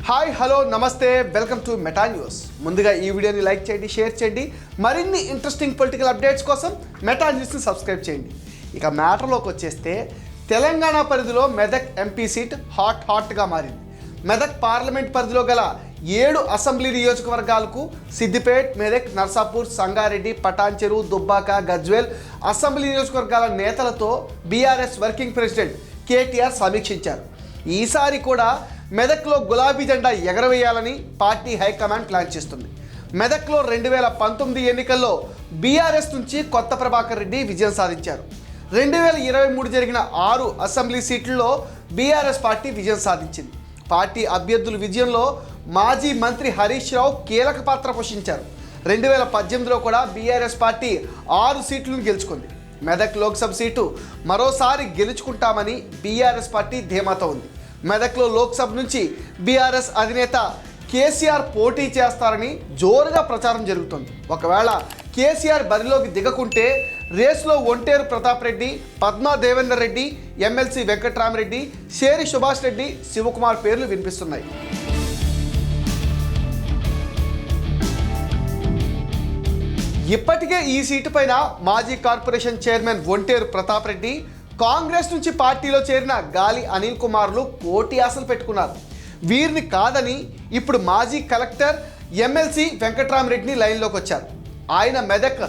Hi hello నమస్తే welcome to meta news. ముందుగా ఈ వీడియోని లైక్ చేయండి, షేర్ చేయండి. మరిన్ని ఇంట్రెస్టింగ్ పొలిటికల్ అప్డేట్స్ కోసం మెటా న్యూస్ని సబ్స్క్రైబ్ చేయండి. ఇక మ్యాటర్లోకి వచ్చేస్తే తెలంగాణ పరిధిలో మెదక్ ఎంపీ సీట్ హాట్గా మారింది. మెదక్ పార్లమెంట్ పరిధిలో గల 7 అసెంబ్లీ నియోజకవర్గాలకు సిద్దిపేట్, మెదక్, నర్సాపూర్, సంగారెడ్డి, పటాన్చెరు, దుబ్బాక, గజ్వేల్ అసెంబ్లీ నియోజకవర్గాల నేతలతో బీఆర్ఎస్ వర్కింగ్ ప్రెసిడెంట్ కేటీఆర్ సమీక్షించారు. ఈసారి కూడా మెదక్లో గులాబీ జెండా ఎగరవేయాలని పార్టీ హైకమాండ్ ప్లాన్ చేస్తుంది. మెదక్లో 2019 ఎన్నికల్లో బీఆర్ఎస్ నుంచి కొత్త ప్రభాకర్ రెడ్డి విజయం సాధించారు. 2023 జరిగిన 6 అసెంబ్లీ సీట్లలో బీఆర్ఎస్ పార్టీ విజయం సాధించింది. పార్టీ అభ్యర్థుల విజయంలో మాజీ మంత్రి హరీష్ రావు కీలక పాత్ర పోషించారు. 2018లో కూడా బీఆర్ఎస్ పార్టీ 6 సీట్లను గెలుచుకుంది. మెదక్ లోక్సభ సీటు మరోసారి గెలుచుకుంటామని బీఆర్ఎస్ పార్టీ ధీమాతో ఉంది. మెదక్లో లోక్సభ నుంచి బీఆర్ఎస్ అధినేత కేసీఆర్ పోటీ చేస్తారని జోరుగా ప్రచారం జరుగుతుంది. ఒకవేళ కేసీఆర్ బరిలోకి దిగకుంటే రేసులో ఒంటేరు ప్రతాప్ రెడ్డి, పద్మా దేవేందర్ రెడ్డి, ఎమ్మెల్సీ వెంకట్రామరెడ్డి, షేరి సుభాష్ రెడ్డి, శివకుమార్ పేర్లు వినిపిస్తున్నాయి. ఇప్పటికే ఈ సీటు పైన మాజీ కార్పొరేషన్ చైర్మన్ ఒంటేరు ప్రతాప్ రెడ్డి, కాంగ్రెస్ నుంచి పార్టీలో చేరిన గాలి అనిల్ కుమార్లు కోటి ఆశలు పెట్టుకున్నారు. వీరిని కాదని ఇప్పుడు మాజీ కలెక్టర్ ఎమ్మెల్సీ వెంకట్రామరెడ్డిని లైన్లోకి వచ్చారు. ఆయన మెదక్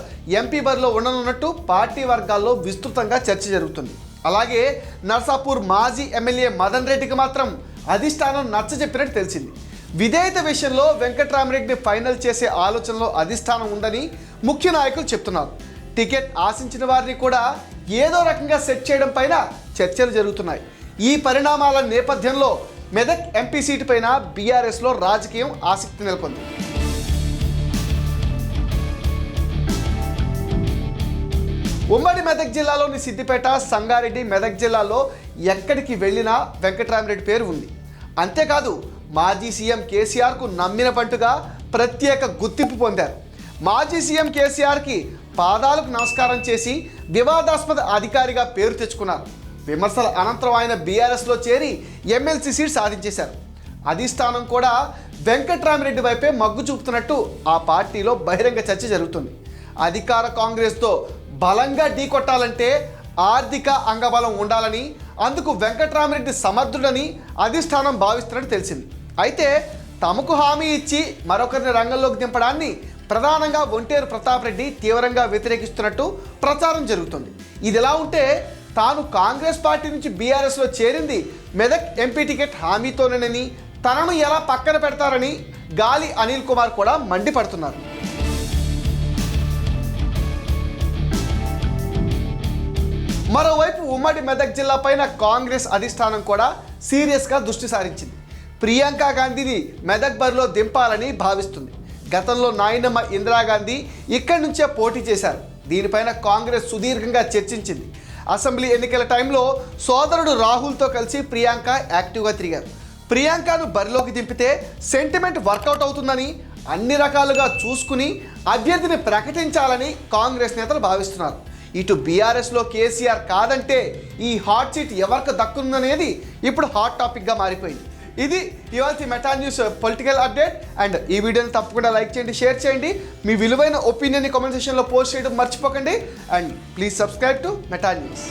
ఎంపీ బరిలో ఉండనున్నట్టు పార్టీ వర్గాల్లో విస్తృతంగా చర్చ జరుగుతుంది. అలాగే నర్సాపూర్ మాజీ ఎమ్మెల్యే మదన్ రెడ్డికి మాత్రం అధిష్టానం నచ్చజెప్పినట్టు తెలిసింది. విధేయత విషయంలో వెంకట్రామరెడ్డిని ఫైనల్ చేసే ఆలోచనలో అధిష్టానం ఉందని ముఖ్య నాయకులు చెప్తున్నారు. టికెట్ ఆశించిన వారిని కూడా ఏదో రకంగా సెట్ చేయడం పైన చర్చలు జరుగుతున్నాయి. ఈ పరిణామాల నేపథ్యంలో మెదక్ ఎంపీ సీటు పైన బీఆర్ఎస్లో రాజకీయం ఆసక్తి నెలకొంది. ఉమ్మడి మెదక్ జిల్లాలోని సిద్దిపేట, సంగారెడ్డి, మెదక్ జిల్లాలో ఎక్కడికి వెళ్ళినా వెంకట్రామరెడ్డి పేరు ఉంది. అంతేకాదు మాజీ సీఎం కేసీఆర్కు నమ్మిన బంటుగా ప్రత్యేక గుర్తింపు పొందారు. మాజీ సీఎం కేసీఆర్కి పాదాలకు నమస్కారం చేసి వివాదాస్పద అధికారిగా పేరు తెచ్చుకున్నారు. విమర్శల అనంతరం ఆయన బీఆర్ఎస్లో చేరి ఎమ్మెల్సీ సీట్ సాధించేశారు. అధిష్టానం కూడా వెంకట్రామరెడ్డి వైపే మగ్గు చూపుతున్నట్టు ఆ పార్టీలో బహిరంగ చర్చ జరుగుతుంది. అధికార కాంగ్రెస్తో బలంగా ఢీకొట్టాలంటే ఆర్థిక అంగబలం ఉండాలని, అందుకు వెంకట్రామరెడ్డి సమర్థుడని అధిష్టానం భావిస్తున్నట్టు తెలిసింది. అయితే తమకు హామీ ఇచ్చి మరొకరిని రంగంలోకి దింపడాన్ని ప్రధానంగా ఒంటేరు ప్రతాప్ రెడ్డి తీవ్రంగా వ్యతిరేకిస్తున్నట్టు ప్రచారం జరుగుతుంది. ఇదిలా ఉంటే తాను కాంగ్రెస్ పార్టీ నుంచి బీఆర్ఎస్లో చేరింది మెదక్ ఎంపీ టికెట్ హామీతోనేనని, తనను ఎలా పక్కన పెడతారని గాలి అనిల్ కుమార్ కూడా మండిపడుతున్నారు. మరోవైపు ఉమ్మడి మెదక్ జిల్లా పైన కాంగ్రెస్ అధిష్టానం కూడా సీరియస్గా దృష్టి సారించింది. ప్రియాంక గాంధీని మెదక్ బరిలో దింపాలని భావిస్తుంది. గతంలో నాయనమ్మ ఇందిరాగాంధీ ఇక్కడి నుంచే పోటీ చేశారు. దీనిపైన కాంగ్రెస్ సుదీర్ఘంగా చర్చించింది. అసెంబ్లీ ఎన్నికల టైంలో సోదరుడు రాహుల్తో కలిసి ప్రియాంక యాక్టివ్గా తిరిగారు. ప్రియాంకను బరిలోకి దింపితే సెంటిమెంట్ వర్కౌట్ అవుతుందని అన్ని రకాలుగా చూసుకుని అభ్యర్థిని ప్రకటించాలని కాంగ్రెస్ నేతలు భావిస్తున్నారు. ఇటు బీఆర్ఎస్లో కేసీఆర్ కాదంటే ఈ హాట్ సీట్ ఎవరికి దక్కుతుందనేది ఇప్పుడు హాట్ టాపిక్గా మారిపోయింది. ఇది ఇవాళ meta news political update. And ఈ వీడియోని తప్పకుండా లైక్ చేయండి, షేర్ చేయండి. మీ విలువైన ఒపీనియన్ని కామెంట్ సెక్షన్లో పోస్ట్ చేయడం మర్చిపోకండి. And please subscribe to meta news.